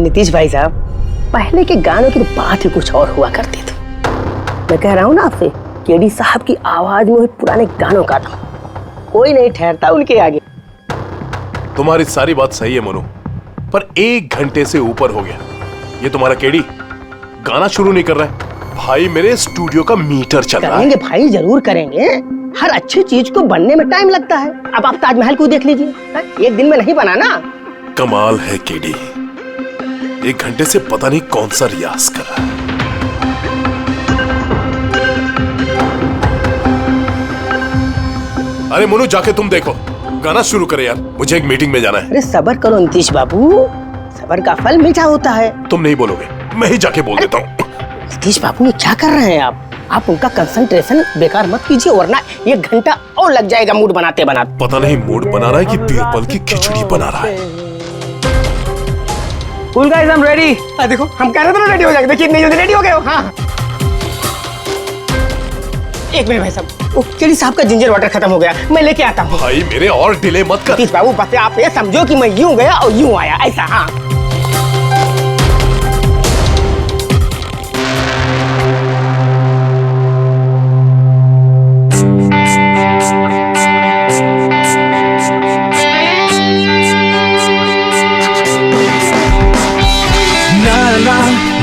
नीतीश भाई साहब, पहले के गानों की बात ही कुछ और हुआ करती थी। मैं कह रहा हूँ ना आपसे, केडी साहब की आवाज में पुराने गानों का था, कोई नहीं ठहरता उनके आगे। तुम्हारी सारी बात सही है मोनू, पर 1 घंटे से ऊपर हो गया, ये तुम्हारा केडी गाना शुरू नहीं कर रहा है। भाई मेरे स्टूडियो का मीटर चल रहा है। करेंगे भाई, जरूर करेंगे। हर अच्छी चीज को बनने में टाइम लगता है। अब आप ताजमहल को देख लीजिए, एक दिन में नहीं बना ना। कमाल है केडी, 1 घंटे से पता नहीं कौन सा रियाज कर रहा है। अरे मोनू, जाके तुम देखो, गाना शुरू करे यार, मुझे एक मीटिंग में जाना है। अरे सब्र करो नीतीश बाबू, सब्र का फल मीठा होता है। तुम नहीं बोलोगे, मैं ही जाके बोल देता हूँ। नीतीश बाबू, ये क्या कर रहे हैं आप उनका कंसंट्रेशन बेकार मत कीजिए, वरना 1 घंटा और लग जाएगा मूड बनाते बनाते। पता नहीं मूड बना रहा है कि बीरबल की खिचड़ी बना रहा है। Cool guys, I am ready. देखो, हम कह रहे थे ना रेडी हो जाएंगे, देखिए नहीं रेडी हो गए हो। हाँ, एक मिनट भाई साहब, वो केडी साहब का जिंजर वाटर खत्म हो गया, मैं लेके आता हूँ। भाई मेरे और डिले मत कर। नीतीश बाबू, बस आप ये समझो कि मैं यूं गया और यूं आया, ऐसा। हाँ,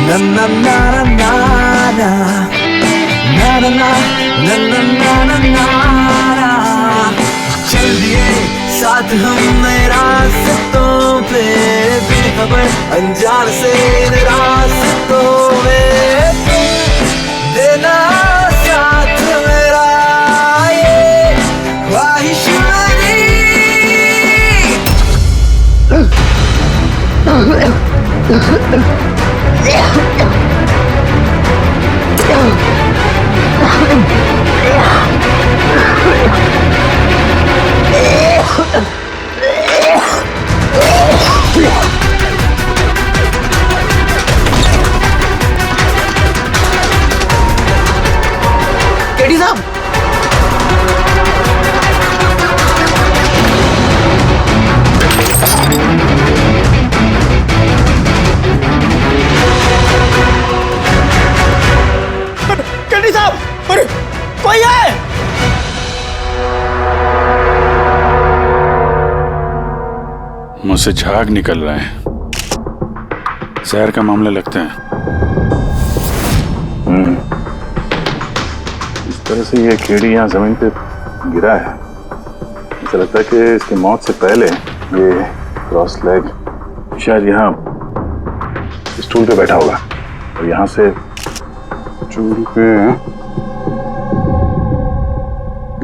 na na na na na na na na na na na na na चल दिए साथ हम नए रास्तों पे, बेखबर अनजान से रास्तों में देना साथ मेरा, ये ख्वाहिश केडी साहब, केडी साहब, अरे कोई है? मुझसे झाग निकल रहे हैं, जहर का मामला लगता है। इस तरह से ये केडी यहाँ जमीन पे गिरा है, ऐसा लगता है कि इसकी मौत से पहले ये क्रॉस लेग शायद यहाँ स्टूल पे बैठा होगा और यहाँ से स्टूल पे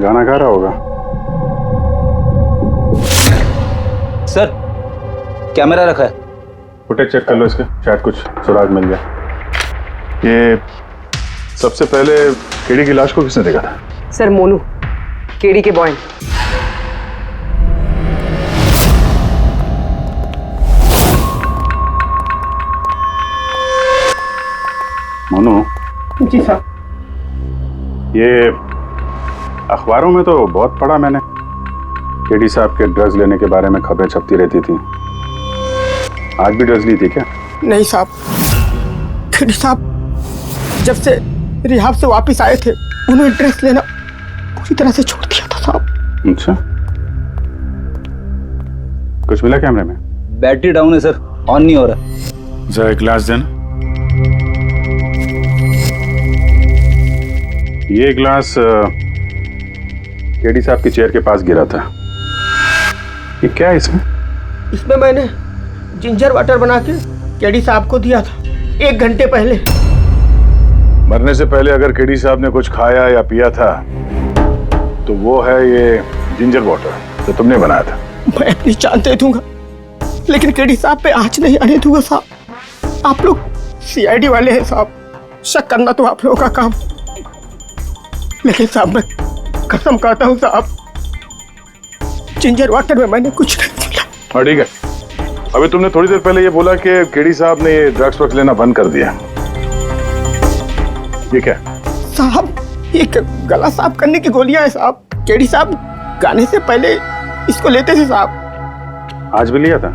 गाना गा रहा होगा। सर, कैमरा रखा है, फुटेज चेक कर लो इसके, शायद कुछ सुराग मिल जाए। ये सबसे पहले केडी की लाश को किसने देखा था? सर, मोनू, केडी के बॉय। मोनू, जी साहब। ये अखबारों में तो बहुत पढ़ा मैंने, केडी साहब के ड्रग्स लेने के बारे में खबरें छपती रहती थी। आज भी ड्रग्स ली थी क्या? नहीं साहब, केडी साहब जब से रिहाब से वापस आए थे, उन्होंने ड्रग्स लेना पूरी तरह से छोड़ दिया था साहब। अच्छा, कुछ मिला कैमरे में? बैटरी डाउन है सर, ऑन नहीं हो रहा। जरा एक गिलास देना। ये ग्लास केडी साहब की चेयर के पास गिरा था। ये क्या है इसमें? इसमें मैंने जिंजर वाटर बना के केडी साहब को दिया था 1 घंटे पहले। मरने से पहले अगर केडी साहब ने कुछ खाया या पिया था तो वो है ये जिंजर वाटर जो तुमने बनाया था। मैं अपनी जान दे दूंगा, लेकिन केडी साहब पे आँच नहीं आने दूंगा साहब। आप लोग CID वाले हैं साहब, शक करना तो आप लोगों का काम, लेकिन साहब मैं कसम खाता हूँ साहब, जिंजर वाटर में मैंने कुछ नहीं मिला। हाँ ठीक है, अभी तुमने थोड़ी देर पहले ये बोला कि केडी साहब ने ये ड्रग्स वग्स लेना बंद कर दिया, ये क्या? साहब, ये गला साफ करने की गोलियां है साहब। केडी साहब गाने से पहले इसको लेते थे साहब। आज भी लिया था?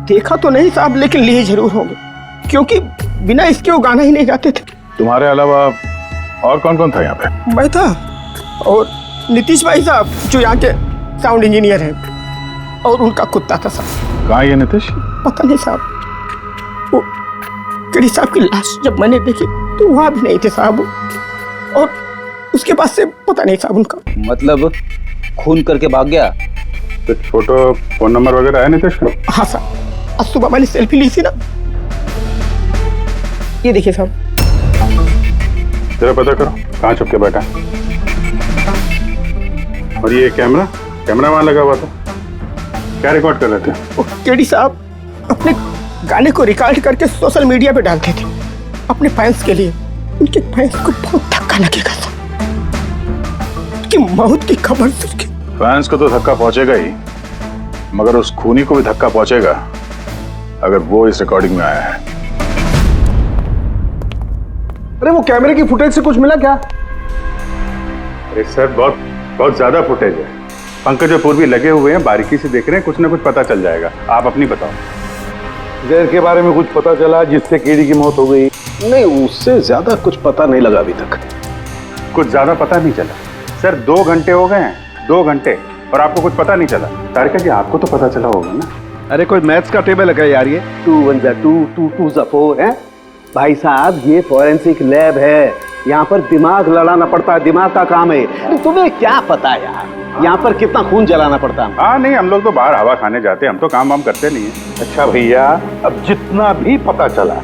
देखा तो नहीं साहब, लेकिन लिए जरूर होंगे, क्योंकि बिना इसके वो गाना ही नहीं गाते थे। तुम्हारे अलावा और कौन कौन था यहाँ पे? मैं था और नीतीश भाई साहब जो यहाँ के साउंड इंजीनियर हैं, और उनका कुत्ता था साहब। कहाँ है ये नीतीश? पता नहीं साहब, वो केडी साहब की लाश जब मैंने देखी तो वहाँ भी नहीं थे साहब, और उसके बाद से पता नहीं साहब उनका। मतलब खून करके भाग गया? कुछ फोटो फोन नंबर वगैरह है नीतीश का? हाँ साहब, आज सुबह मैंने सेल्फी ली थी ना, ये देखिए साहब। जरा पता करो कहाँ छुप के बैठा है। और ये कैमरा वहां लगा हुआ था, क्या रिकॉर्ड कर रहे थे? वो केडी साहब अपने गाने को रिकॉर्ड करके सोशल मीडिया पे डालते थे अपने फैंस के लिए। उनके फैंस को बहुत धक्का लगेगा साहब, उनकी मौत की खबर सुन के। फैंस को तो धक्का पहुंचेगा ही, मगर उस खूनी को भी धक्का पहुंचेगा अगर वो इस रिकॉर्डिंग में आया है। अरे वो कैमरे की फुटेज से कुछ मिला क्या? अरे सर बहुत ज्यादा फुटेज है। पंकज और पूर्वी लगे हुए हैं, बारीकी से देख रहे हैं, कुछ ना कुछ पता चल जाएगा। आप अपनी बताओ। जहर के बारे में कुछ पता चला जिससे केडी की मौत हो गई? नहीं, उससे ज्यादा कुछ पता नहीं लगा अभी तक। कुछ ज्यादा पता नहीं चला सर, 2 घंटे हो गए हैं, 2 घंटे, और आपको कुछ पता नहीं चला। तारिका जी आपको तो पता चला होगा ना? अरे कोई मैथ्स का टेबल है यार, ये 2 1 2 2 2 4 है भाई साहब। ये फॉरेंसिक लैब है, यहाँ पर दिमाग लड़ाना पड़ता है, दिमाग का काम है। अरे तुम्हें क्या पता यार, यहाँ पर कितना खून जलाना पड़ता है? हाँ नहीं, हम लोग तो बाहर हवा खाने जाते हैं, हम तो काम वाम करते नहीं है। अच्छा भैया, अब जितना भी पता चला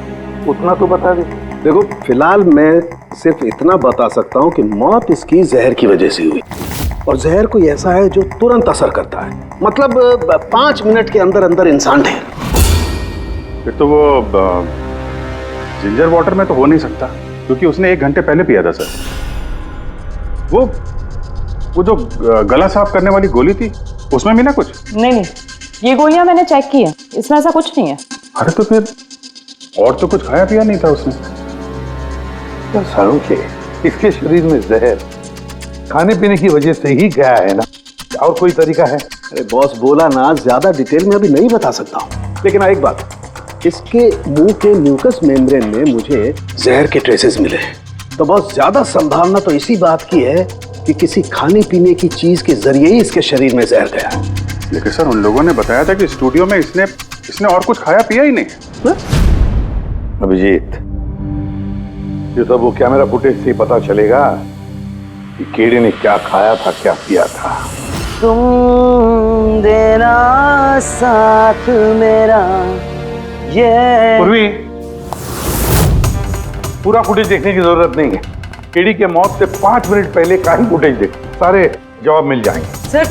उतना तो बता दे। देखो फिलहाल मैं सिर्फ इतना बता सकता हूँ कि मौत इसकी जहर की वजह से हुई, और जहर कोई ऐसा है जो तुरंत असर करता है, मतलब 5 मिनट के अंदर अंदर इंसान ढेर। फिर तो वो जिंजर वाटर में तो हो नहीं सकता, क्योंकि उसने 1 घंटे पहले पिया था सर। वो जो गला साफ करने वाली गोली थी उसमें भी ना कुछ? नहीं, ये गोलियां मैंने चेक की है, इसमें ऐसा कुछ नहीं है। अरे तो फिर और तो कुछ खाया पिया नहीं था उसने? सारों के इसके शरीर में जहर खाने पीने की वजह से ही गया है ना, और कोई तरीका है? अरे बॉस बोला ना, ज्यादा डिटेल में अभी नहीं बता सकता हूँ, लेकिन एक बात, इसके मुंह के म्यूकस मेम्ब्रेन में मुझे जहर के ट्रेसेस मिले हैं। तो बहुत ज्यादा संभावना तो इसी बात की है कि किसी खाने पीने की चीज के जरिए ही इसके शरीर में जहर गया। लेकिन सर उन लोगों ने बताया था कि स्टूडियो में इसने और कुछ खाया पिया ही नहीं। अभिजीत, ये तो वो कैमरा फुटेज से ही पता चलेगा कि केडी ने क्या खाया था, क्या पिया था। तुम देना साथ मेरा, ये पूर्वी, पूरा फुटेज देखने की जरूरत नहीं है। केडी के मौत से 5 मिनट पहले का ही फुटेज देख, सारे जवाब मिल जाएंगे। सर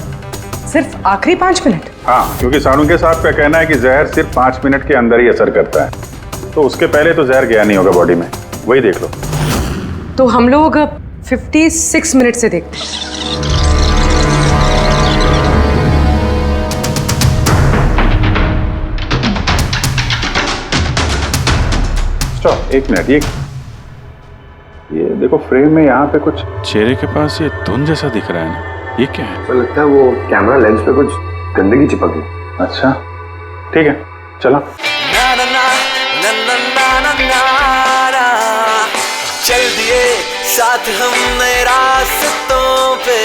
सिर्फ आखिरी 5 मिनट? हाँ, क्योंकि सारुंगे साहब का कहना है कि जहर सिर्फ 5 मिनट के अंदर ही असर करता है, तो उसके पहले तो जहर गया नहीं होगा बॉडी में। वही देख लो। तो हम लोग 56 मिनट से देखते हैं। Stop, 1 minute. ये देखो फ्रेम में यहाँ पे कुछ चेहरे के पास ये धुन जैसा दिख रहा है ना, ये क्या है? तो लगता है वो कैमरा लेंस पे कुछ गंदगी चिपक गई। अच्छा ठीक है, चलो। चल दिए साथ हम नए रास्तों पे,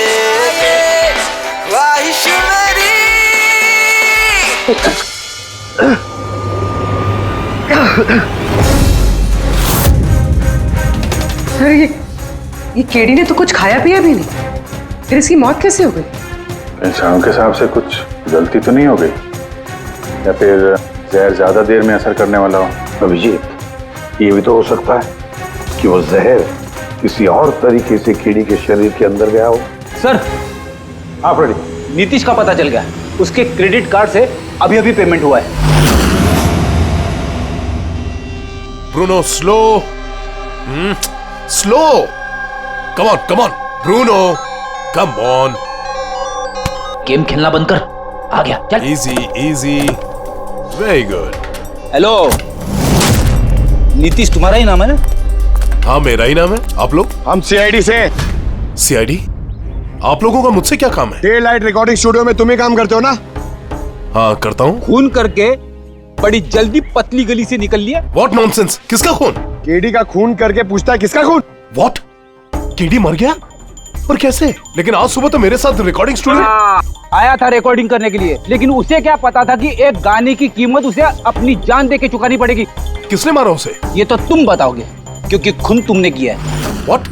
ख्वाहिश मेरी। सर ये केडी ने तो कुछ खाया पिया भी नहीं, फिर इसकी मौत कैसे हो गई? इंसानों के हिसाब से कुछ गलती तो नहीं हो गई, या फिर जहर ज्यादा देर में असर करने वाला हो? अभिजीत, ये भी तो हो सकता है कि वो जहर किसी और तरीके से केडी के शरीर के अंदर गया हो। सर, आप रेडी? नीतीश का पता चल गया, उसके क्रेडिट कार्ड से अभी अभी पेमेंट हुआ है। Bruno slow, slow, come on Bruno, come on. Game खेलना बंद कर, आ गया, चल। Easy, very good. Hello, Nitish तुम्हारा ही नाम है ना? हाँ मेरा ही नाम है। आप लोग? हम सीआईडी से। सीआईडी? आप लोगों का मुझसे क्या काम है? डे लाइट रिकॉर्डिंग स्टूडियो में तुम ही काम करते हो ना? हाँ करता हूँ। खून करके बड़ी जल्दी पतली गली से निकल लिया। What nonsense? किसका खून? केडी का खून करके पूछता है किसका खून? व्हाट? केडी मर गया? और कैसे? लेकिन आज सुबह तो मेरे साथ रिकॉर्डिंग स्टूडियो आया था रिकॉर्डिंग करने के लिए, लेकिन उसे क्या पता था कि एक गाने की कीमत उसे अपनी जान दे के चुकानी पड़ेगी। किसने मारा उसे? ये तो तुम बताओगे, क्योंकि खून तुमने किया है। व्हाट?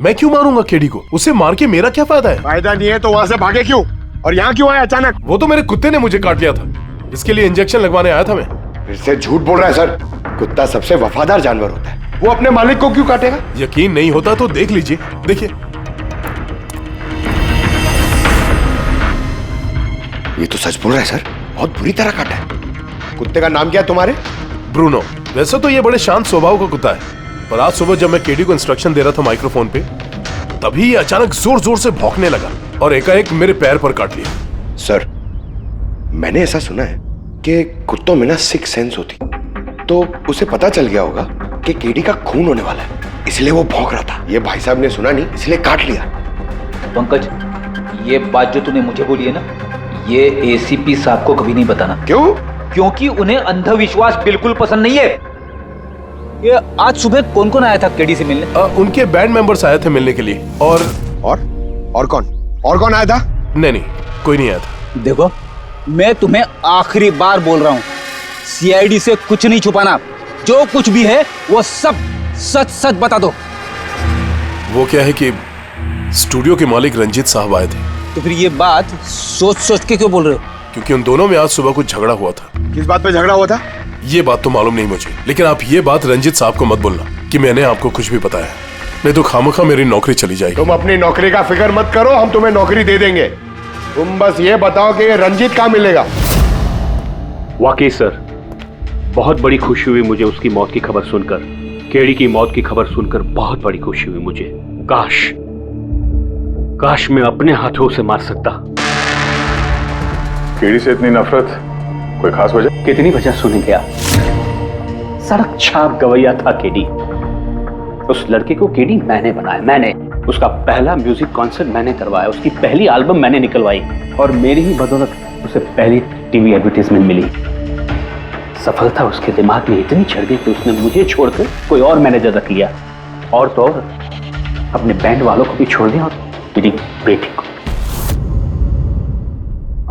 मैं क्यों मारूंगा केडी को? उसे मार के मेरा क्या फायदा है? फायदा नहीं है तो वहां से भागे क्यों? और यहाँ क्यों आए अचानक? वो तो मेरे कुत्ते ने मुझे काट लिया था, इसके लिए इंजेक्शन लगवाने आया था मैं। फिर से झूठ बोल रहा है सर। कुत्ता सबसे वफादार जानवर होता है, वो अपने मालिक को क्यों काटेगा? यकीन नहीं होता तो देख लीजिए, देखिए। ये तो सच बोल रहा है सर, बहुत बुरी तरह काटा है। कुत्ते का नाम क्या है तुम्हारे? ब्रूनो। वैसे तो ये बड़े शांत स्वभाव का कुत्ता है, पर आज सुबह जब मैं केडी को इंस्ट्रक्शन दे रहा था माइक्रोफोन पे, तभी ये अचानक जोर जोर से भौंकने लगा और एकाएक मेरे पैर पर काट लिया। सर, मैंने ऐसा सुना है कि कुत्तों में ना सिक्स सेंस होती, तो उसे पता चल गया होगा कि केडी का खून होने वाला है, इसलिए वो भौंक रहा था। ये भाई साहब ने सुना नहीं, इसलिए काट लिया। पंकज, ये बात जो तूने मुझे बोली है ना, ये एसीपी साहब को कभी नहीं बताना। क्यों? क्योंकि उन्हें अंधविश्वास बिल्कुल पसंद नहीं है। ये आज सुबह कौन कौन आया था केडी से मिलने? उनके बैंड मेंबर्स आए थे मिलने के लिए। और कौन आया था? नहीं, कोई नहीं आया था। देखो, मैं तुम्हें आखिरी बार बोल रहा हूँ, सीआईडी से कुछ नहीं छुपाना। जो कुछ भी है वो सब सच सच बता दो। वो क्या है कि स्टूडियो के मालिक रंजीत साहब आए थे। तो फिर ये बात सोच सोच के क्यों बोल रहे हो? क्योंकि उन दोनों में आज सुबह कुछ झगड़ा हुआ था। किस बात पे झगड़ा हुआ था? ये बात तो मालूम नहीं मुझे, लेकिन आप ये बात रंजीत साहब को मत बोलना कि मैंने आपको कुछ भी बताया, नहीं तो खामखा मेरी नौकरी चली जाएगी। तुम अपनी नौकरी का फिक्र मत करो, हम तुम्हें नौकरी दे देंगे। तुम बस ये बताओ कि ये रंजीत कहाँ मिलेगा? वाकई सर, बहुत बड़ी खुशी हुई मुझे उसकी मौत की खबर सुनकर। केडी की मौत की खबर सुनकर बहुत बड़ी खुशी हुई मुझे। काश मैं अपने हाथों उसे मार सकता। केडी से इतनी नफरत, कोई खास वजह? कितनी वजह सुनेंगे आप? सड़क छाप गवैया था केडी। उस लड़के को केडी मैंने बनाया, मैंने। उसका पहला म्यूजिक कॉन्सर्ट मैंने करवाया, उसकी पहली एल्बम मैंने निकलवाई, और मेरी ही बदौलत उसे पहली टीवी एडवर्टाइजमेंट मिली। सफलता उसके दिमाग में इतनी चढ़ गई कि उसने मुझे छोड़कर कोई और मैनेजर रख लिया, और तो और अपने बैंड वालों को भी छोड़ दिया, और मेरी बेटी को।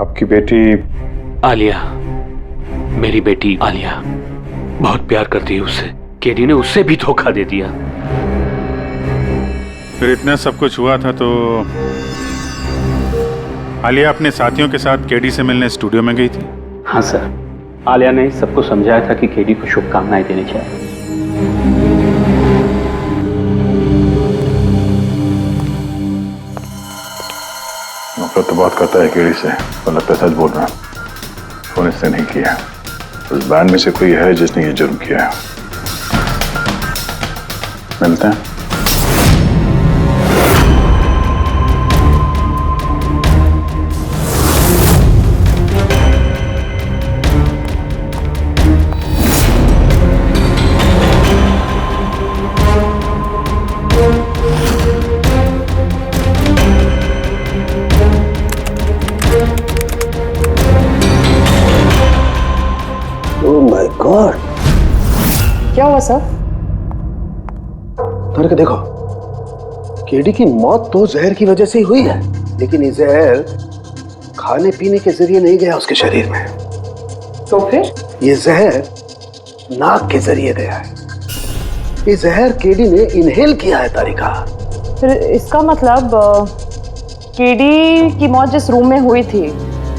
आपकी बेटी आलिया, मेरी बेटी आलिया बहुत प्यार करती है उससे। केडी ने उससे भी धोखा दे दिया। फिर इतना सब कुछ हुआ था तो आलिया अपने साथियों के साथ केडी से मिलने स्टूडियो में गई थी? हाँ सर, आलिया ने सबको समझाया था कि केडी को शुभकामनाएं देनी चाहिए। नफरत तो बहुत करता है केडी से, पर लगता है सच बोल रहा है। फोन इससे नहीं किया, उस बैंड में से कोई है जिसने ये जुर्म किया है। मिलते हैं। क्या हुआ सर? करके देखो, केडी की मौत तो जहर की वजह से ही हुई है, लेकिन ये जहर खाने पीने के जरिए नहीं गया उसके शरीर में। तो फिर? ये जहर नाक के जरिए गया है। ये जहर केडी ने इनहेल किया है तारिका। फिर इसका मतलब केडी की मौत जिस रूम में हुई थी,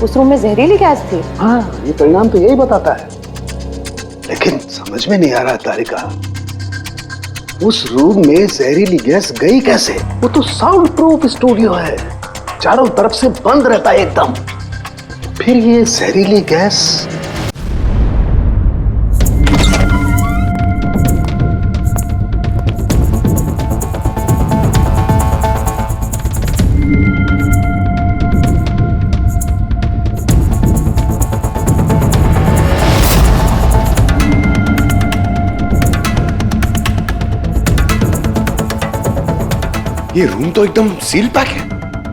उस रूम में जहरीली गैस थी? हाँ, ये परिणाम तो यही बताता है, लेकिन समझ में नहीं आ रहा तारिका, उस रूम में जहरीली गैस गई कैसे? वो तो साउंड प्रूफ स्टूडियो है, चारों तरफ से बंद रहता है एकदम। फिर ये जहरीली गैस ये रूम तो एकदम सील पैक है।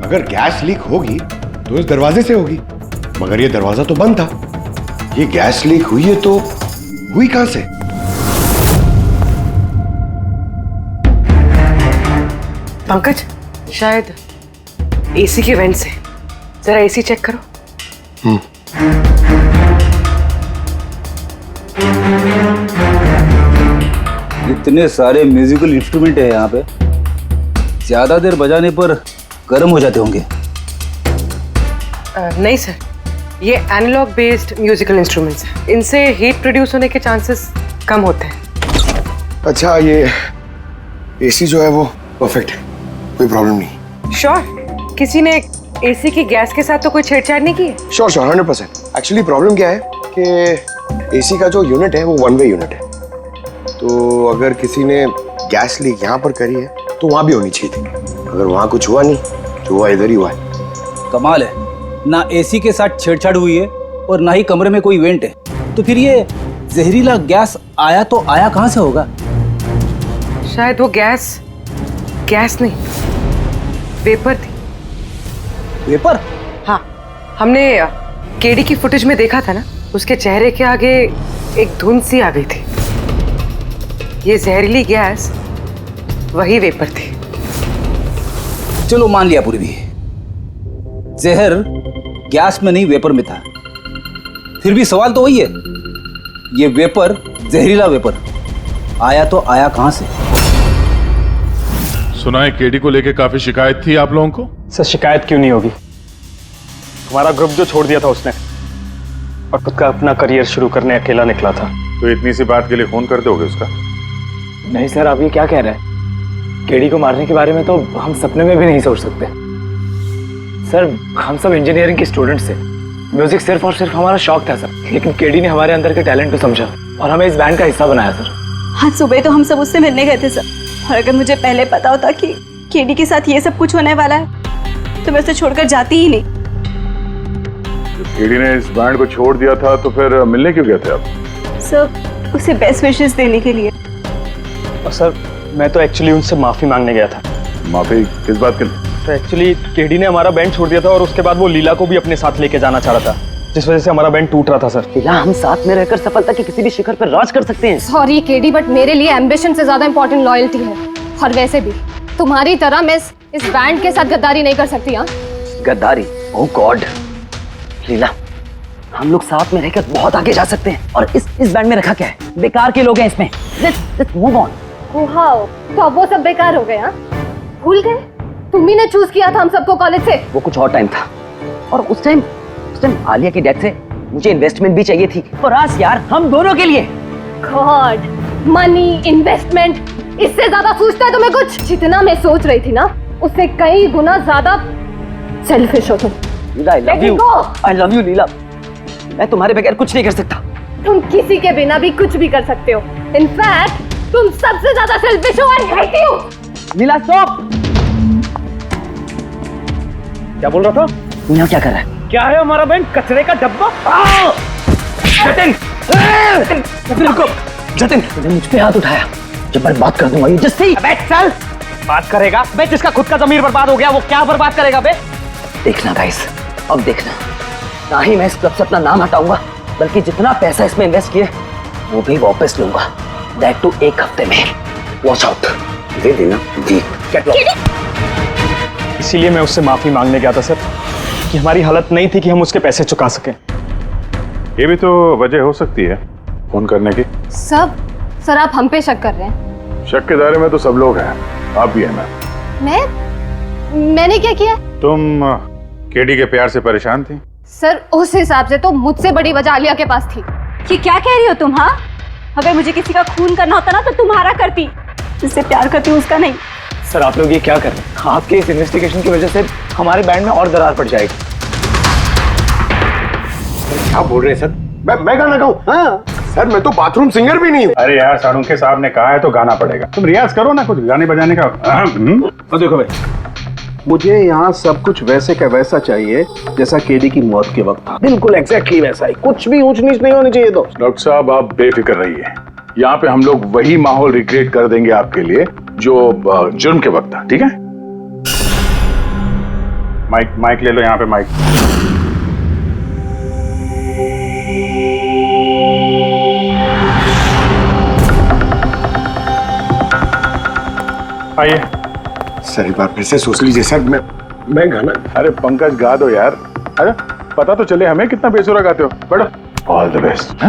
अगर गैस लीक होगी तो इस दरवाजे से होगी, मगर ये दरवाजा तो बंद था। ये गैस लीक हुई है तो हुई कहां से? पंकज, शायद एसी के वेंट से। जरा एसी चेक करो। इतने सारे म्यूजिकल इंस्ट्रूमेंट है यहाँ पे, ज्यादा देर बजाने पर गर्म हो जाते होंगे। नहीं सर, ये एनालॉग बेस्ड म्यूजिकल इंस्ट्रूमेंट्स हैं। इनसे हीट प्रोड्यूस होने के चांसेस कम होते हैं। अच्छा, ये एसी जो है वो परफेक्ट है, कोई प्रॉब्लम नहीं? श्योर। किसी ने एसी की गैस के साथ तो कोई छेड़छाड़ नहीं की है? श्योर 100%। एक्चुअली प्रॉब्लम क्या है कि एसी का जो यूनिट है वो वन वे यूनिट है, तो अगर किसी ने गैस लीक यहाँ पर करी है तो वहां भी होनी चाहिए थी। अगर वहां कुछ हुआ नहीं, जो हुआ इधर ही हुआ है। कमाल है, ना एसी के साथ छेड़छाड़ हुई है और ना ही कमरे में कोई वेंट है, तो फिर ये जहरीला गैस आया तो आया कहां से होगा? शायद वो गैस नहीं, वेपर थी। वेपर? हाँ, हमने केडी की फुटेज में देखा था ना, उसके चेहरे के आगे एक धुंध सी आ गई थी। ये जहरीली गैस वही वेपर थी। चलो मान लिया पूरी भी, जहर गैस में नहीं वेपर में था। फिर भी सवाल तो वही है, ये वेपर, जहरीला वेपर आया तो आया कहां से? सुना है केडी को लेके काफी शिकायत थी आप लोगों को? सर शिकायत क्यों नहीं होगी, हमारा ग्रुप जो छोड़ दिया था उसने और खुद का अपना करियर शुरू करने अकेला निकला था। तो इतनी सी बात के लिए खून कर दोगे उसका? नहीं सर, आप ये क्या कह रहे हैं? केडी को मारने के बारे में तो हम सपने में भी नहीं सोच सकते। सर हम सब इंजीनियरिंग के स्टूडेंट्स थे, म्यूजिक सिर्फ और सिर्फ हमारा शौक था सर, लेकिन केडी ने हमारे अंदर के टैलेंट को समझा और हमें इस बैंड का हिस्सा बनाया सर। आज सुबह तो हम सब उससे मिलने गए थे सर, और अगर मुझे पहले पता होता कि केडी के साथ ये सब कुछ होने वाला है तो मैं उसे छोड़कर जाती ही नहीं। केडी ने इस बैंड को छोड़ दिया था तो फिर मिलने क्यों गए थे आप? सर उसे बेस्ट विशेस देने के लिए। और सर मैं तो एक्चुअली उनसे माफी मांगने गया था। माफी किस बात के लिए? तो एक्चुअली केडी ने हमारा बैंड छोड़ दिया था और उसके बाद वो लीला को भी अपने साथ लेके जाना चाह रहा था, जिस वजह से हमारा बैंड टूट रहा था सर। लीला, हम साथ में रहकर सफलता के किसी भी शिखर पर राज कर सकते हैं। सॉरी केडी, बट मेरे लिए एम्बिशन से ज्यादा इंपॉर्टेंट लॉयल्टी है। और वैसे भी तुम्हारी तरह मैं इस बैंड के साथ गद्दारी नहीं कर सकती। हाँ, गद्दारी? ओह गॉड लीला, हम लोग साथ में रहकर बहुत आगे जा सकते हैं। और इस बैंड में रखा क्या है? बेकार के लोग हैं इसमें। Let's move on. वाओ, तो अब वो सब बेकार हो गए? हाँ, भूल गए? तुम्ही ने चूज किया था हम सबको कॉलेज से। वो कुछ और टाइम था, और उस टाइम आलिया की डेथ से मुझे इन्वेस्टमेंट भी चाहिए थी, और आज यार हम दोनों के लिए। गॉड, मनी, इन्वेस्टमेंट, इससे ज्यादा सोचता है तुम्हें कुछ? जितना मैं सोच रही थी ना, उससे कई गुना ज्यादा सेल्फिश हो तुम। लीला, I love you लीला, मैं तुम्हारे बगैर कुछ नहीं कर सकता। तुम किसी के बिना भी कुछ भी कर सकते हो। इनफैक्ट तुम सबसे ज्यादा सेल्फिश हो। I hate you। Leela stop. क्या बोल रहा था? यहाँ क्या कर रहा है? क्या है हमारा बैंड? कचरे का डब्बा? जतिन रुको, जतिन तूने मुझ पे हाथ उठाया, जब मैं बात कर दूंगा ये जस्सी। अबे चल, बात करेगा बे? जिसका खुद का ज़मीर बर्बाद हो गया वो क्या बर्बाद करेगा बे? देखना गाइस, अब देखना, ना ही मैं इस क्लब से अपना नाम हटाऊंगा, बल्कि जितना पैसा इसमें इन्वेस्ट किए वो भी वापस लूंगा, दैट टू 1 हफ्ते में। Watch out. दे देना जी। इसीलिए मैं उससे माफी मांगने गया था सर, कि हमारी हालत नहीं थी कि हम उसके पैसे चुका सकें। ये भी तो वजह हो सकती है फोन करने की। सर आप हम पे शक कर रहे हैं? शक के दायरे में तो सब लोग हैं, आप भी है ना। मैंने क्या किया? तुम केडी के प्यार से परेशान थी? सर उस हिसाब से तो मुझसे बड़ी वजह आलिया के पास थी। ये क्या कह रही हो तुम? हाँ, अगर मुझे किसी का खून करना होता ना तो तुम्हारा करती, जिससे प्यार करती हूँ उसका नहीं। सर आप लोग ये क्या कर रहे हैं? आपके इस इन्वेस्टिगेशन की वजह से हमारे बैंड में और दरार पड़ जाएगी। क्या बोल रहे हैं सर? मैं गाना गाऊं? हाँ सर, मैं तो बाथरूम सिंगर भी नहीं हूँ। अरे यार, सारुंखे साहब ने कहा है तो गाना पड़ेगा, तुम रियाज करो ना कुछ गाने बजाने का। और देखो भाई, मुझे यहाँ सब कुछ वैसे का वैसा चाहिए जैसा केडी की मौत के वक्त था, बिल्कुल एग्जैक्टली वैसा ही, कुछ भी ऊंच नीच नहीं होनी चाहिए। तो डॉक्टर साहब आप बेफिक्र रहिए, यहाँ पे हम लोग वही माहौल रिक्रिएट कर देंगे आपके लिए जो जुर्म के वक्त था, ठीक है? माइक ले लो, यहाँ पे माइक। आइए सर एक बार फिर से सोच लीजिए सर। मैं गाना। अरे पंकज गा दो यार। अरे पता तो चले हमें कितना बेसुरा गाते हो। बैठो। All the best.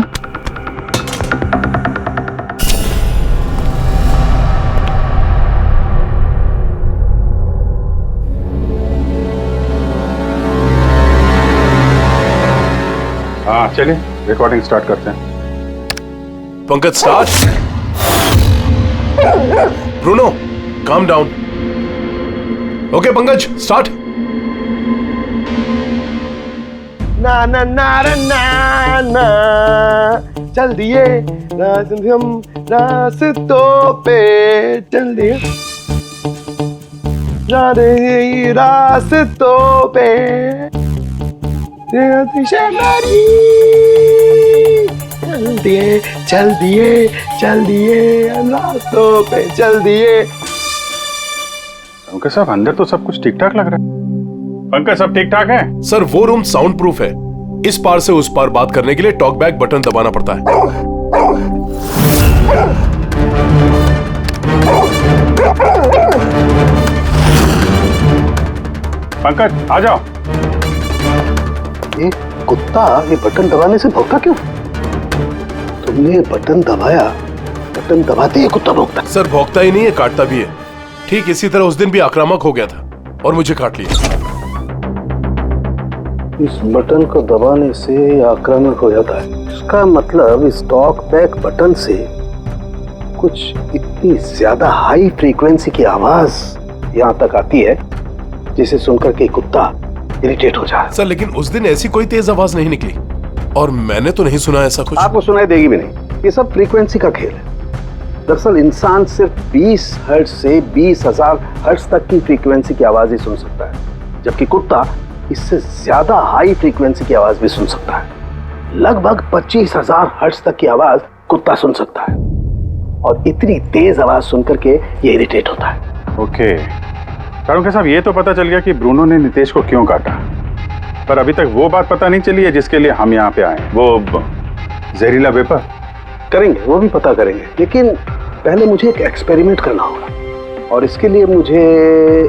हाँ चलिए रिकॉर्डिंग स्टार्ट करते हैं। Pankaj start. Bruno calm down. Okay Pankaj start. ना ना ना ना ना चल दिए हम रास्तों पे चल दिए रास्तों पे चल दिए रास्तों पे चल दिए। पंकज साहब अंदर तो सब कुछ ठीक ठाक लग रहा है। पंकज सब ठीक ठाक है? सर वो रूम साउंड प्रूफ है। इस पार से उस पार बात करने के लिए टॉक बैक बटन दबाना पड़ता है। पंकज आ जाओ। ये कुत्ता ये बटन दबाने से भौंकता क्यों? तुमने ये बटन दबाया, बटन दबाते ही कुत्ता भौंकता। सर भौंकता ही नहीं है, काटता भी है। ठीक इसी तरह उस दिन भी आक्रामक हो गया था और मुझे काट लिया। इस बटन को दबाने से आक्रामक हो जाता है। इसका मतलब इस टॉक बैक बटन से कुछ इतनी ज्यादा हाई फ्रीक्वेंसी की आवाज यहाँ तक आती है जिसे सुनकर के कुत्ता इरिटेट हो जाए। सर लेकिन उस दिन ऐसी कोई तेज आवाज नहीं निकली और मैंने तो नहीं सुना ऐसा कुछ। आपको सुनाई देगी भी नहीं। ये सब फ्रीक्वेंसी का खेल है। दरअसल इंसान सिर्फ 20 हर्ट्ज से 20,000 हर्ट्ज तक की फ्रीक्वेंसी की आवाज ही सुन सकता है, जबकि कुत्ता इससे ज्यादा हाई फ्रीक्वेंसी की आवाज भी सुन सकता है। लगभग 25,000 हर्ट्ज तक की आवाज कुत्ता सुन सकता है और इतनी तेज आवाज सुनकर के ये इरिटेट होता है। ओके कारुंके साहब, ये तो पता चल गया कि ब्रूनो ने नितेश को क्यों काटा, पर अभी तक वो बात पता नहीं चली है जिसके लिए हम यहाँ पे आए। वो जहरीला वेपर करेंगे, वो भी पता करेंगे, लेकिन पहले मुझे एक एक्सपेरिमेंट करना होगा और इसके लिए मुझे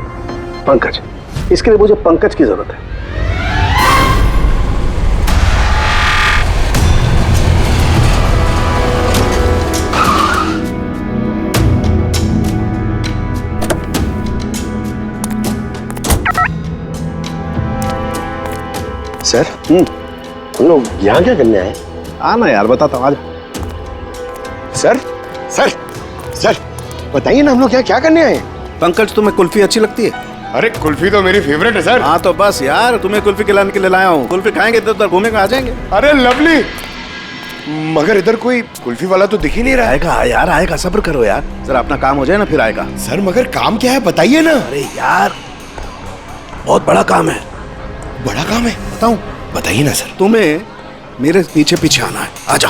पंकज की जरूरत है। सर हम लोग यहाँ क्या करने आए? आना यार, बताता हूँ। आज सर सर सर बताइए ना, हम लोग क्या करने आए? पंकज तुम्हें कुल्फी अच्छी लगती है? अरे कुल्फी तो मेरी फेवरेट है सर। हाँ तो बस यार, तुम्हें कुल्फी खिलाने के लिए लाया हूँ। कुल्फी खाएंगे तो उधर घूमेंगे, आ जाएंगे। अरे लवली, मगर इधर कोई कुल्फी वाला तो दिख ही नहीं रहा है। आएगा यार, आएगा, सब्र करो यार, जरा अपना काम हो जाए ना फिर आएगा। सर मगर काम क्या है बताइए ना। अरे यार बहुत बड़ा काम है। बड़ा काम है? बताऊं? बताइए ना सर। तुम्हें मेरे पीछे पीछे आना है, आजा।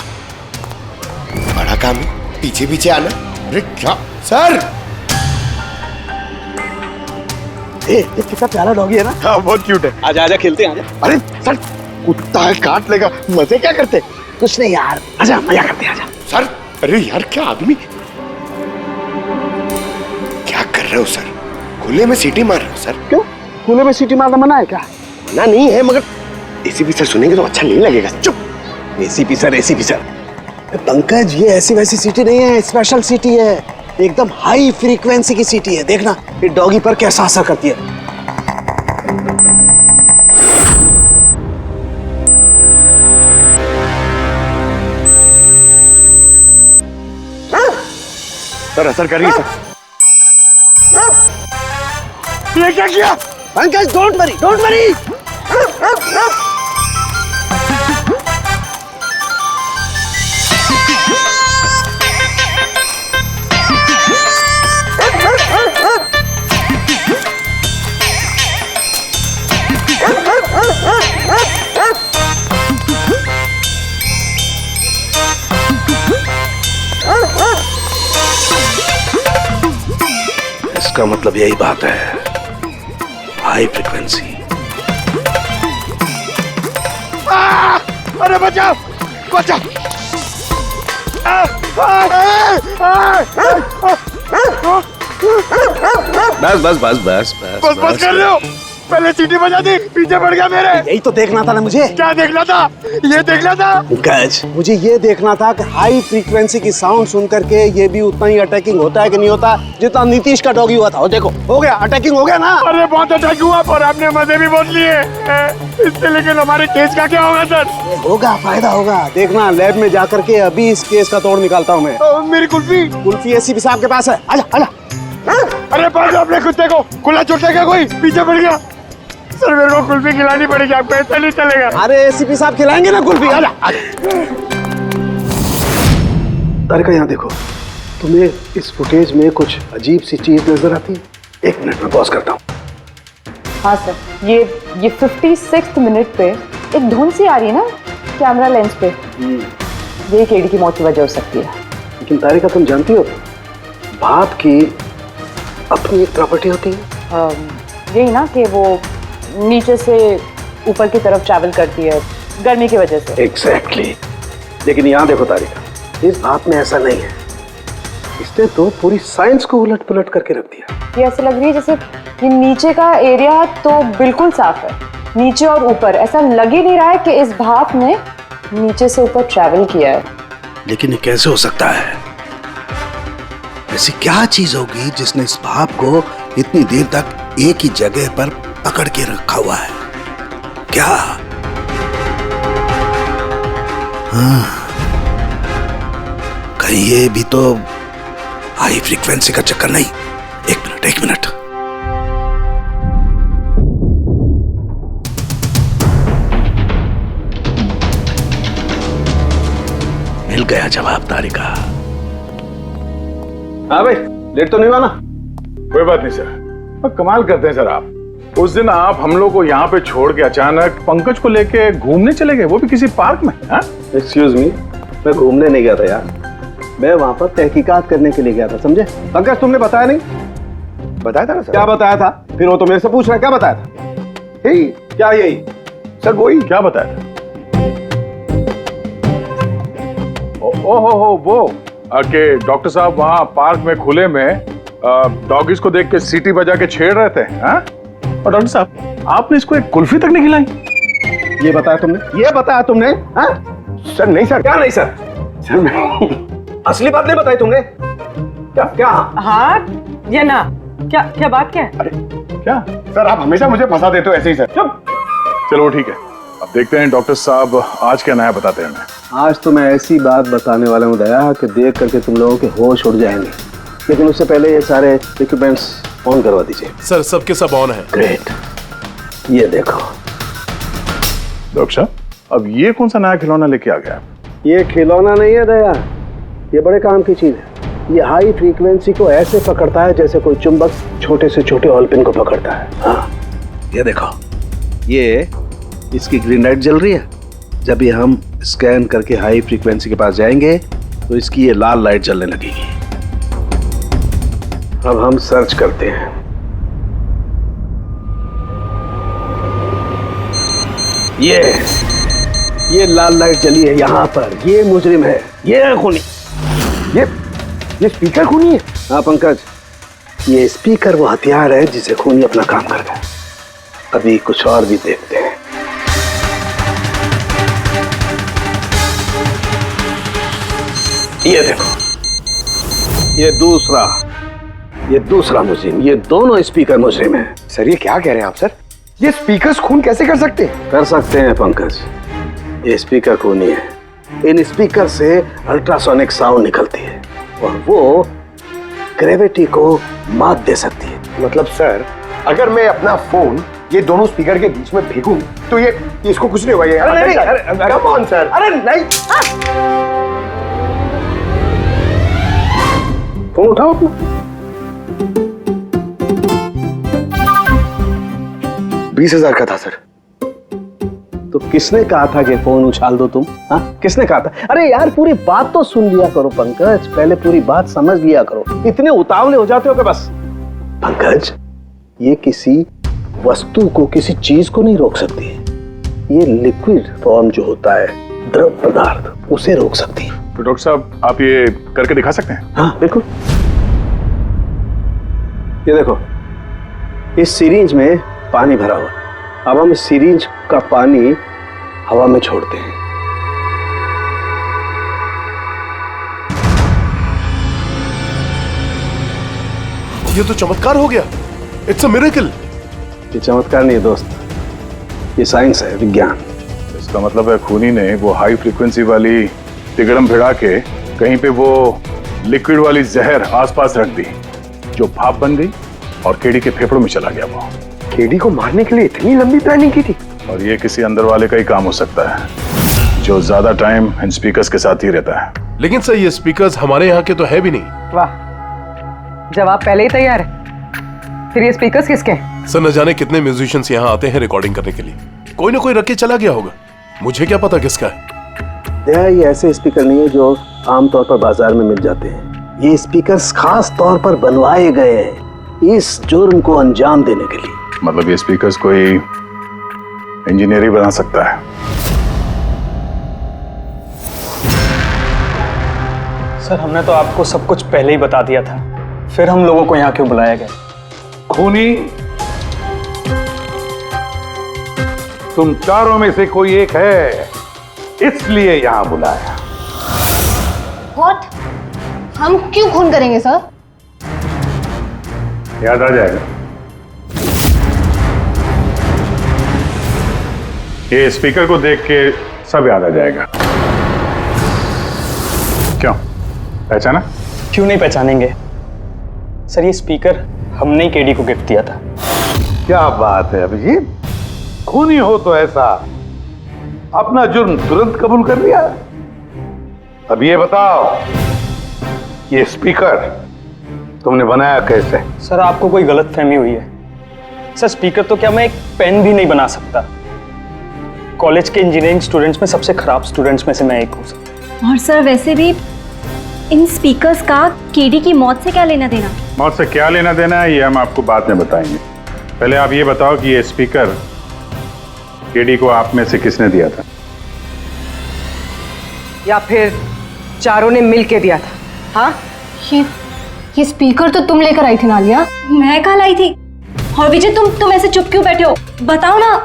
बड़ा काम है, पीछे पीछे आना? अरे क्या सर? कितना प्यारा डॉगी है ना। हाँ बहुत क्यूट है। आजा आजा, खेलते हैं, आजा। अरे सर कुत्ता है, काट लेगा। मजे क्या करते? कुछ नहीं यार, आजा मजा करते हैं, आजा। सर अरे यार क्या आदमी, क्या कर रहे हो सर? खुले में सीटी मार रहे हो सर? क्यों खुले में सीटी मारना मना है क्या? मना नहीं है, मगर एसीपी सर सुनेंगे तो अच्छा नहीं लगेगा। चुप। एसीपी सर पंकज, ये ऐसी वैसी सीटी नहीं है, स्पेशल सीटी है, एकदम हाई फ्रीक्वेंसी की सीटी है। देखना ये डॉगी पर कैसा असर करती है। सर असर कर रही है सर। ये क्या किया? Pankaj don't worry. इसका मतलब यही बात है, हाई फ्रीक्वेंसी। अरे बचाओ बचाओ। बस बस बस बस बस बस कर रहे हो, पहले सीटी बजा दी, पीछे पड़ गया मेरे। यही तो देखना था ना मुझे। क्या देखना था? ये देखना था पंकज, मुझे ये देखना था कि हाई फ्रीक्वेंसी की साउंड सुन करके ये भी उतना ही अटैकिंग होता है कि नहीं होता जितना नीतीश का डॉगी हुआ था। और देखो हो गया, अटैकिंग हो गया ना। अरे बहुत अटैक हुआ पर आपने मजे भी बहुत लिए इससे, लेकिन हमारे केस का क्या होगा सर? होगा, फायदा होगा, देखना लैब में जाकर के अभी इस केस का तोड़ निकालता हूँ मैं। मेरी कुल्फी कुल्फी एसीपी साहब के पास है, आजा आजा। अरे पास अपने कुत्ते को, खुला छोटा क्या कोई पीछे पड़ गया। सर मेरे को कुल्फी खिलानी पड़ेगी, आपको ऐसा नहीं चलेगा। अरे एसीपी साहब खिलाएंगे ना कुल्फी, आजा आजा। तारिका यहाँ देखो, तुम्हें इस फुटेज में कुछ अजीब सी चीज नजर आती है? 1 मिनट में पॉज करता हूँ। हाँ सर, ये 56 मिनट पे एक धुन सी आ रही है ना कैमरा लेंस पे, ये केडी की मौत की वजह हो सकती है। लेकिन तारिका तुम जानती हो भाप की अपनी एक प्रॉपर्टी होती है। यही ना कि वो नीचे से ऊपर की तरफ ट्रैवल करती है गर्मी की वजह से। एग्जैक्टली। लेकिन यहाँ देखो तारिका, इस भाप में ऐसा नहीं है। इसने तो पूरी साइंस को उलट पुलट करके रख दिया। ये ऐसे लग रही है जैसे ये नीचे का एरिया तो बिल्कुल साफ है, नीचे और ऊपर ऐसा लग ही नहीं रहा है कि इस भाप ने नीचे से ऊपर ट्रैवल किया है। लेकिन ये कैसे हो सकता है? ऐसी क्या चीज होगी जिसने इस भाप को इतनी देर तक एक ही जगह पर पकड़ के रखा हुआ है? क्या? हाँ, कहीं ये भी तो हाई फ्रीक्वेंसी का चक्कर नहीं? 1 मिनट। मिल गया जवाब तारिका। हाँ भाई, लेट तो नहीं हुआ ना? कोई बात नहीं सर, कमाल करते हैं सर आप। उस दिन आप हम लोग को यहाँ पे छोड़ के अचानक पंकज को लेके घूमने चले गए, वो भी किसी पार्क में। एक्सक्यूज मी, मैं घूमने नहीं गया था यार, मैं वहां पर तहकीकात करने के लिए गया था, समझे? पंकज तुमने बताया नहीं? बताया था ना सर। क्या बताया था? फिर वो तो मेरे से पूछ रहा है क्या बताया था? यही। क्या यही? सर वही। क्या बताया था? ओ वो कि डॉक्टर साहब वहाँ पार्क में खुले में डॉगीज को देख के सीटी बजा के छेड़ रहे थे। और डॉक्टर साहब आपने इसको एक कुल्फी तक नहीं खिलाई। ये बताया तुमने? ये बताया तुमने? सर नहीं सर। क्या नहीं सर? सर मैं असली बात नहीं बताई तुमने? क्या? हाँ या ना? क्या बात क्या है? अरे क्या सर, आप हमेशा मुझे फंसा देते हो ऐसे ही सर। चलो ठीक है, अब देखते हैं डॉक्टर साहब आज क्या नया बताते हैं हमें। आज तो मैं ऐसी बात बताने वाला हूँ दया कि देख करके तुम लोगों के होश उड़ जाएंगे, लेकिन उससे पहले ये सारे इक्विपमेंट्स ऑन करवा दीजिए। सर सबके सब ऑन है। ग्रेट। ये देखो डॉक्टर साहब, अब ये कौन सा नया खिलौना लेके आ गया? ये खिलौना नहीं है दया, ये बड़े काम की चीज है। ये हाई फ्रीक्वेंसी को ऐसे पकड़ता है जैसे कोई चुंबक छोटे से छोटे ऑलपिन को पकड़ता है। हाँ, ये देखो, ये इसकी ग्रीन लाइट जल रही है। जब भी हम स्कैन करके हाई फ्रीक्वेंसी के पास जाएंगे तो इसकी ये लाल लाइट जलने लगेगी। अब हम सर्च करते हैं। ये लाल लाइट जली है यहाँ पर, ये मुजरिम है, ये है खूनी। ये स्पीकर खूनी है? हाँ पंकज, ये स्पीकर वो हथियार है जिसे खूनी अपना काम कर गया। अभी कुछ और भी देखते हैं। ये देखो, ये दूसरा मुजरिम, ये दोनों स्पीकर मुजरिम हैं। सर ये क्या कह रहे हैं आप सर? ये स्पीकर्स खून कैसे कर सकते हैं? कर सकते हैं पंकज, ये स्पीकर खूनी है। इन स्पीकर से अल्ट्रासोनिक साउंड निकलती है और वो ग्रेविटी को मात दे सकती है। मतलब सर, अगर मैं अपना फोन ये दोनों स्पीकर के बीच में फेंकूं तो ये इसको कुछ नहीं होगा। ये अरे नहीं, कम ऑन सर। अरे नहीं, फोन उठाओ अपना। 20,000 का था सर। तो किसने कहा था कि फोन उछाल दो तुम? हाँ, किसने कहा था? अरे यार पूरी बात तो सुन लिया करो पंकज, पहले पूरी बात समझ लिया करो। इतने उतावले हो जाते हो कि बस। पंकज, ये किसी वस्तु को, किसी चीज को नहीं रोक सकती है। ये लिक्विड फॉर्म जो होता है, द्रव पदार्थ, उसे रोक सकती है। तो डॉक्टर साहब आप ये करके दिखा सकते हैं? हाँ बिल्कुल। ये देखो, इस सिरिंज में पानी भरा हुआ, अब हम इस सिरिंज का पानी हवा में छोड़ते हैं। ये तो चमत्कार हो गया। It's a miracle. ये चमत्कार नहीं है दोस्त, ये साइंस है, विज्ञान। इसका मतलब है खूनी ने वो हाई फ्रीक्वेंसी वाली तिगड़म भिड़ा के कहीं पे वो लिक्विड वाली जहर आसपास रख दी, जो भाप बन गई और केडी के फेफड़ों में चला गया। वो केडी को मारने के लिए इतनी लंबी प्लानिंग की थी। और ये किसी अंदर वाले का ही काम हो सकता है, जो ज्यादा टाइम इन स्पीकर्स के साथ ही रहता है। लेकिन सर ये स्पीकर्स हमारे यहाँ के तो है भी नहीं। वाह, जवाब पहले ही तैयार है। फिर ये स्पीकर्स किसके हैं? सर न जाने कितने म्यूजिशियंस यहाँ आते हैं रिकॉर्डिंग करने के लिए, कोई ना कोई रख के चला गया होगा। मुझे क्या पता किसका है। ये ऐसे स्पीकर नहीं है जो आमतौर पर बाजार में मिल जाते हैं। ये स्पीकर्स खास तौर पर बनवाए गए हैं इस जुर्म को अंजाम देने के लिए। मतलब ये स्पीकर्स कोई इंजीनियर ही बना सकता है। सर हमने तो आपको सब कुछ पहले ही बता दिया था, फिर हम लोगों को यहाँ क्यों बुलाया गया? खूनी तुम चारों में से कोई एक है, इसलिए यहां बुलाया। व्हाट? हम क्यों खून करेंगे सर? याद आ जाएगा। ये स्पीकर को देख के सब याद आ जाएगा। क्यों, पहचाना? क्यों नहीं पहचानेंगे सर, ये स्पीकर हमने ही केडी को गिफ्ट दिया था। क्या बात है अभिजीत, खूनी हो तो ऐसा अपना जुर्म तुरंत कबूल कर लिया। अब ये बताओ, ये स्पीकर तुमने बनाया कैसे? सर आपको कोई गलतफहमी हुई है। सर स्पीकर तो क्या मैं एक पेन भी नहीं बना सकता। कॉलेज के इंजीनियरिंग स्टूडेंट्स में सबसे खराब स्टूडेंट्स में से मैं एक हूँ सर। और सर वैसे भी इन स्पीकर्स का केडी की मौत से क्या लेना देना? मौत से क्या लेना देना है ये हम आपको बाद में बताएंगे। पहले आप ये बताओ कि ये स्पीकर केडी को आप में से किसने दिया था? या फिर चारों ने मिल के दिया था? हाँ, ये स्पीकर तो तुम लेकर आई थी ना आलिया। मैं कहाँ लाई थी? और विजय तुम ऐसे चुप क्यों बैठे हो, बताओ ना।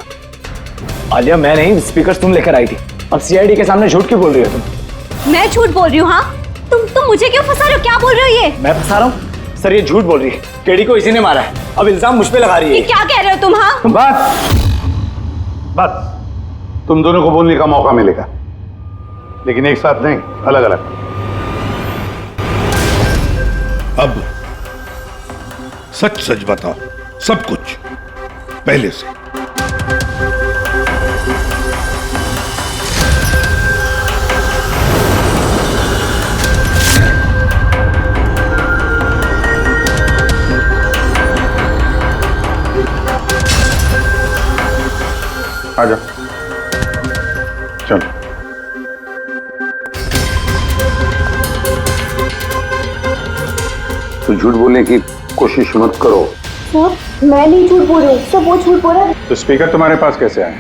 आलिया मैं नहीं, स्पीकर तुम लेकर आई थी। अब सीआईडी के सामने झूठ क्यों बोल रही हो तुम? मैं झूठ बोल रही हूँ? हाँ, तुम मुझे क्यों फंसा रहे हो? क्या बोल रहे हो ये? मैं फंसा रहा हूँ? सर ये झूठ बोल रही है, केडी को इसी ने मारा है। अब इल्जाम मुझ पे लगा रही है। ये क्या कह रहे हो तुम? हाँ बस तुम दोनों को बोलने का मौका मिलेगा, लेकिन एक साथ नहीं, अलग अलग। अब सच सच बताओ, सब कुछ पहले से। आजा, चलो। तो झूठ बोलने की कोशिश मत करो। सर मैं नहीं झूठ बोल रही हूँ, सब वो झूठ बोल रहा है। तो स्पीकर तुम्हारे पास कैसे आए?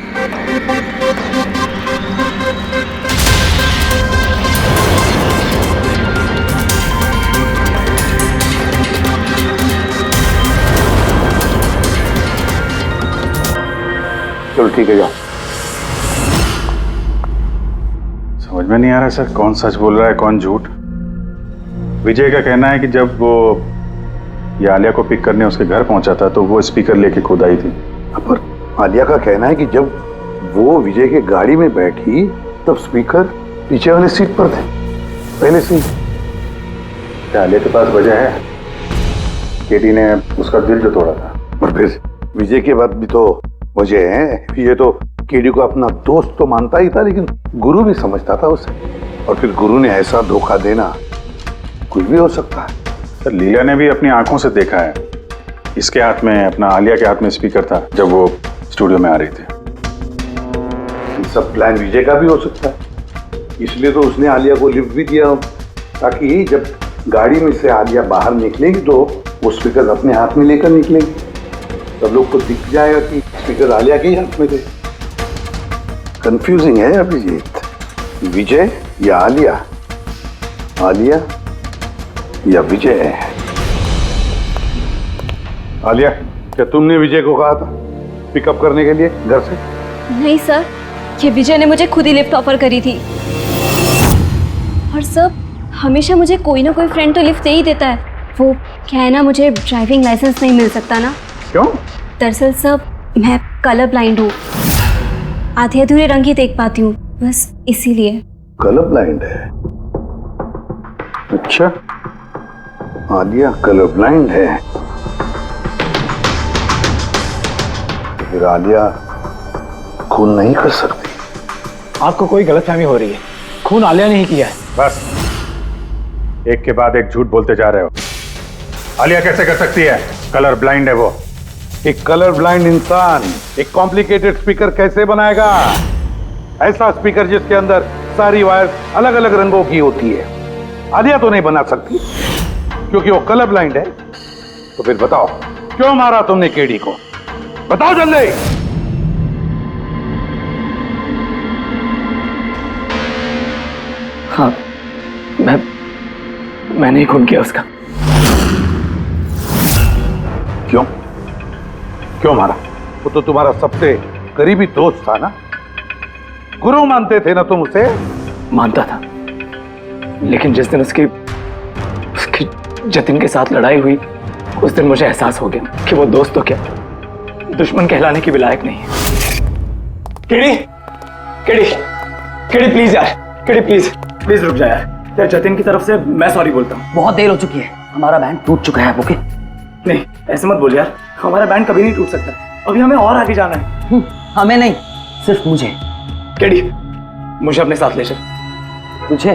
चलो ठीक है, जाओ। समझ में नहीं आ रहा सर, कौन सच बोल रहा है कौन झूठ। विजय का कहना है कि जब वो ये आलिया को पिक करने उसके घर पहुंचा था तो वो स्पीकर लेके खुद आई थी। पर आलिया का कहना है कि जब वो विजय के गाड़ी में बैठी तब स्पीकर पीछे वाले सीट पर थे पहले से। क्या आलिया के पास वजह है? केडी ने उसका दिल जो तोड़ा था। और फिर विजय के बाद भी तो वजह है। ये तो केडी को अपना दोस्त तो मानता ही था, लेकिन गुरु भी समझता था उसे। और फिर गुरु ने ऐसा धोखा देना, कुछ भी हो सकता है। सर लीला ने भी अपनी आंखों से देखा है, इसके हाथ में, अपना आलिया के हाथ में स्पीकर था जब वो स्टूडियो में आ रही थी। ये सब प्लान विजय का भी हो सकता है, इसलिए तो उसने आलिया को लिफ्ट भी दिया, ताकि जब गाड़ी में से आलिया बाहर निकलेगी तो वो स्पीकर अपने हाथ में लेकर निकलेगी, सब लोग को दिख जाएगा कि स्पीकर आलिया के ही हाथ में थे। कंफ्यूजिंग है अभिजीत, विजय या आलिया, आलिया या विजय। आलिया, क्या तुमने विजय को कहा था पिकअप करने के लिए घर से? नहीं सर, ये विजय ने मुझे खुद ही लिफ्ट ऑफर करी थी। और सर, हमेशा मुझे कोई ना कोई फ्रेंड तो लिफ्ट दे ही देता है। वो क्या है ना, मुझे ड्राइविंग लाइसेंस नहीं मिल सकता ना। क्यों? दरअसल सर, मैं कलर ब्लाइंड हूँ, आधे अधूरे रंग ही देख पाती हूँ, बस इसीलिए। कलर ब्लाइंड है? अच्छा, आलिया कलर ब्लाइंड है। तो फिर आलिया खून नहीं कर सकती। आपको कोई गलतफहमी हो रही है, खून आलिया ने ही किया है। बस, एक के बाद एक झूठ बोलते जा रहे हो। आलिया कैसे कर सकती है? कलर ब्लाइंड है वो। एक कलर ब्लाइंड इंसान एक कॉम्प्लिकेटेड स्पीकर कैसे बनाएगा? ऐसा स्पीकर जिसके अंदर सारी वायर अलग अलग रंगों की होती है। आलिया तो नहीं बना सकती क्योंकि वो कलर ब्लाइंड है। तो फिर बताओ, क्यों मारा तुमने केडी को? बताओ जल्दी। हाँ, मैंने ही खून किया उसका। क्यों? क्यों मारा? वो तो तुम्हारा सबसे करीबी दोस्त था ना, गुरु मानते थे ना तुम उसे? मानता था, लेकिन जिस दिन उसकी जतिन के साथ लड़ाई हुई, उस दिन मुझे एहसास हो गया कि वो दोस्त तो क्या, दुश्मन कहलाने की भी लायक नहीं है। केडी, केडी, केडी प्लीज यार, केडी प्लीज रुक जा यार। जतिन की तरफ से मैं सॉरी बोलता हूँ। बहुत देर हो चुकी है, हमारा बैंड टूट चुका है। ओके? नहीं, ऐसे मत बोल यार, हमारा बैंड कभी नहीं टूट सकता। अभी हमें और आगे जाना है। हमें नहीं, सिर्फ मुझे। केडी, मुझे अपने साथ ले चल। तुझे?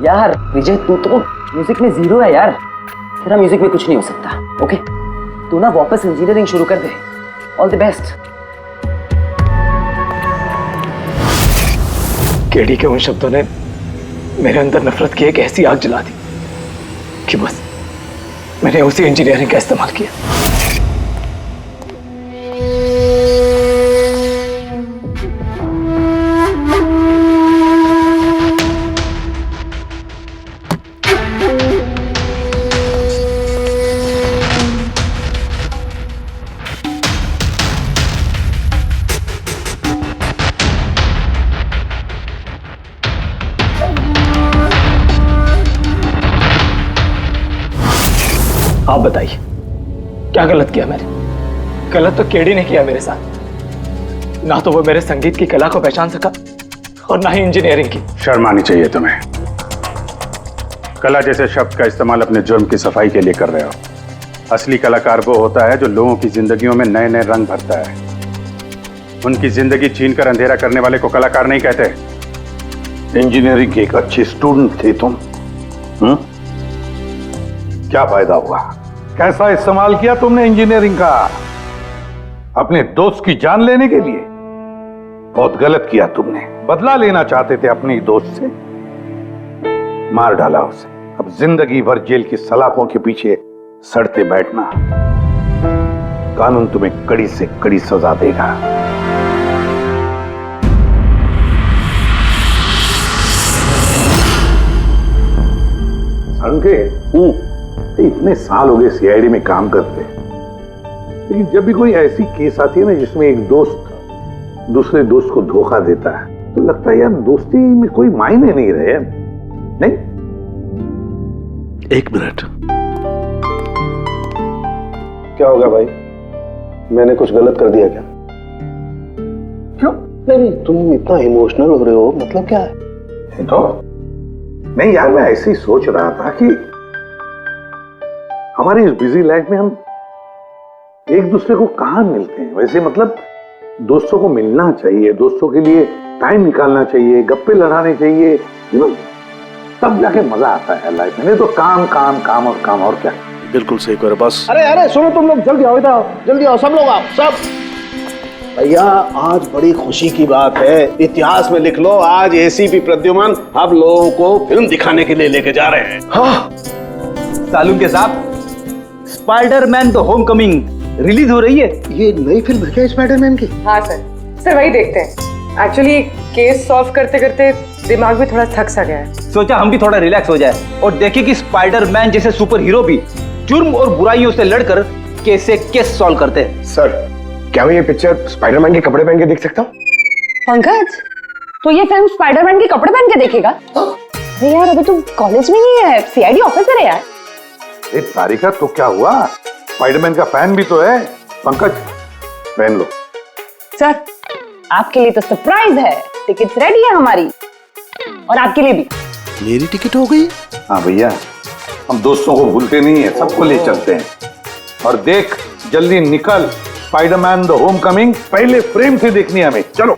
यार विजय, तू तो म्यूजिक में जीरो है यार, तेरा म्यूजिक में कुछ नहीं हो सकता। ओके? तू ना वापस इंजीनियरिंग शुरू कर दे। All the best. केडी के उन शब्दों ने मेरे अंदर नफरत की एक ऐसी आग जला दी कि बस मैंने उसी इंजीनियरिंग का इस्तेमाल किया। आप बताइए, क्या गलत किया मैंने? गलत तो केडी ने किया मेरे साथ। ना तो वो मेरे संगीत की कला को पहचान सका और ना ही इंजीनियरिंग की। शर्म आनी चाहिए तुम्हें। कला जैसे शब्द का इस्तेमाल अपने जुर्म की सफाई के लिए कर रहे हो। असली कलाकार वो होता है जो लोगों की जिंदगियों में नए नए रंग भरता है। उनकी जिंदगी छीनकर अंधेरा करने वाले को कलाकार नहीं कहते। इंजीनियरिंग के एक अच्छे स्टूडेंट थे तुम। क्या फायदा हुआ? कैसा इस्तेमाल किया तुमने इंजीनियरिंग का? अपने दोस्त की जान लेने के लिए? बहुत गलत किया तुमने। बदला लेना चाहते थे अपने दोस्त से, मार डाला उसे। अब जिंदगी भर जेल की सलाखों के पीछे सड़ते बैठना। कानून तुम्हें कड़ी से कड़ी सजा देगा। इतने साल हो गए सीआईडी में काम करते, लेकिन जब भी कोई ऐसी केस आती है ना जिसमें एक दोस्त दूसरे दोस्त को धोखा देता है, तो लगता है यार दोस्ती में कोई मायने नहीं रहे। नहीं? एक मिनट। क्या होगा भाई? मैंने कुछ गलत कर दिया क्या? क्यों? नहीं, तुम इतना इमोशनल हो रहे हो, मतलब क्या है? तो नहीं यार, मैं ऐसे ही सोच रहा था कि हमारी इस बिजी लाइफ में हम एक दूसरे को कहां मिलते हैं। वैसे मतलब दोस्तों को मिलना चाहिए, दोस्तों के लिए टाइम निकालना चाहिए, गप्पे लड़ाने चाहिए, तब जाके मजा आता है लाइफ में। नहीं तो काम काम काम और काम, और क्या। बिल्कुल सही करो बस। अरे सुनो तुम लोग, जल्दी आओ, इधर आओ, जल्दी आओ, सब लोग आओ, सब। भैया आज बड़ी खुशी की बात है, इतिहास में लिख लो, आज एसीपी प्रद्युमन आप लोगों को फिल्म दिखाने के लिए लेके जा रहे हैं। हाँ सालून के साथ स्पाइडरमैन द होमकमिंग रिलीज हो रही है। ये नई फिल्म है क्या स्पाइडरमैन की? हाँ सर वही देखते हैं। एक्चुअली केस सॉल्व करते करते दिमाग में थोड़ा थक सा गया है। सोचा हम भी थोड़ा रिलैक्स हो जाए और देखें कि स्पाइडरमैन जैसे सुपर हीरो भी जुर्म और बुराइयों से लड़कर केस से केस सॉल्व करते हैं। सर, क्या मैं ये पिक्चर स्पाइडरमैन के कपड़े पहन के देख सकता हूँ? पंकज, तो ये फिल्म स्पाइडरमैन के कपड़े पहन के देखेगा? अरे यार, अभी तू कॉलेज में नहीं है, सीआईडी ऑफिसर है यार। तारिका, तो क्या हुआ? स्पाइडरमैन का फैन भी तो है। पंकज, पहन लो। सर, आपके लिए तो सरप्राइज है। टिकट्स रेडी है हमारी, और आपके लिए भी। मेरी टिकट हो गई? हाँ भैया, हम दोस्तों को भूलते नहीं है, सबको ले चलते हैं। और देख, जल्दी निकल, स्पाइडरमैन द होम कमिंग पहले फ्रेम से देखनी है हमें। चलो।